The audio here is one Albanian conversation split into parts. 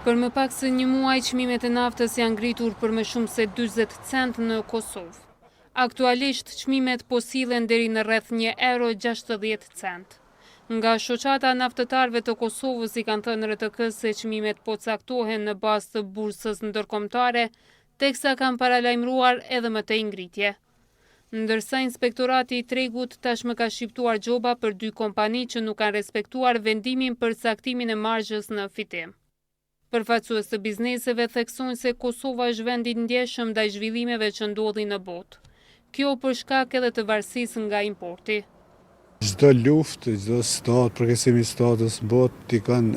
Për më pak se një muaj, çmimet e naftës janë ngritur për më shumë se 40 cent në Kosovë. Aktualisht, çmimet po sillen deri në rreth €1.60. Nga shoqata naftëtarëve të Kosovës i kanë thënë RTK-s se çmimet po caktohen në bazë të bursës ndërkombëtare, teksa kanë paralajmëruar edhe më tej ngritje. Ndërsa Inspektorati i Tregut tashmë ka shqiptuar gjoba për 2 kompani që nuk kanë respektuar vendimin për caktimin e marzhës në fitim. Përfaqësues të bizneseve theksojnë se Kosova është vend i ndjeshëm ndaj zhvillimeve që ndodhin në botë. Kjo për shkak edhe të varësisë nga importi. Çdo luftë, çdo stat, përkesim i statës në botë dikon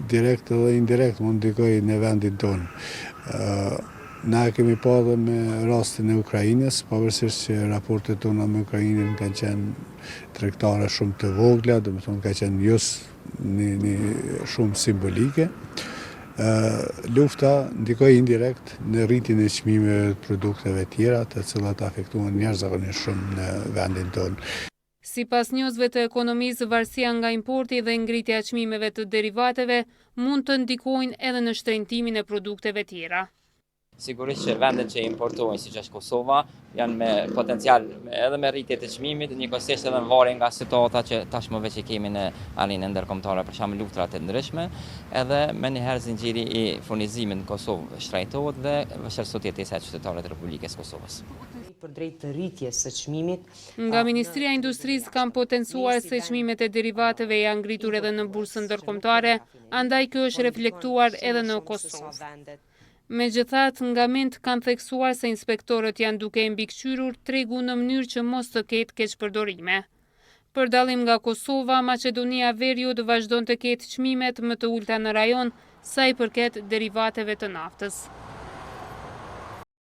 direkt edhe indirekt mund dikoj në vendin tonë. Na kemi pa edhe me rastin e Ukrainës, pavarësisht që raportet tona me Ukrainën kanë qenë tregtare shumë të vogla, domethënë ka qenë një shumë simbolike. Lufta ndikoi indirekt në rritjen e çmimeve të produkteve tjera, të cilat afektuan jashtëzakonisht shumë në vendin tonë. Sipas njohësve të ekonomisë, varësia nga importi dhe ngritja e çmimeve të derivateve mund të ndikojnë edhe në shtrenjtimin e produkteve tjera. Sigurisht që vendet që importojnë, siç është Kosova, janë me potencial edhe me rritje të çmimit, njëkohësisht edhe në varje nga situata që tashmë veç e kemi në arenë ndërkombëtare, për shembull luftrat e ndryshme, edhe menjëherë zinxhiri i furnizimit në Kosovë shtrejtohet dhe vështirësohet jetesa e qytetarëve të Republikës Kosovës. Për drejt të rritjes së çmimit. Nga Ministria e Industrisë kanë potencuar se çmimet e derivateve janë ngritur edhe në bursën ndërkombëtare, andaj kjo është reflektuar edhe në Kosovë. Megjithatë, nga mend kanë theksuar se inspektorët janë duke i mbikëqyrur tregu në mënyrë që mos të ketë keqpërdorime. Për dallim nga Kosova, Maqedonia Veriut vazhdon të ketë çmimet më të ulta në rajon sa i përket derivateve të naftës.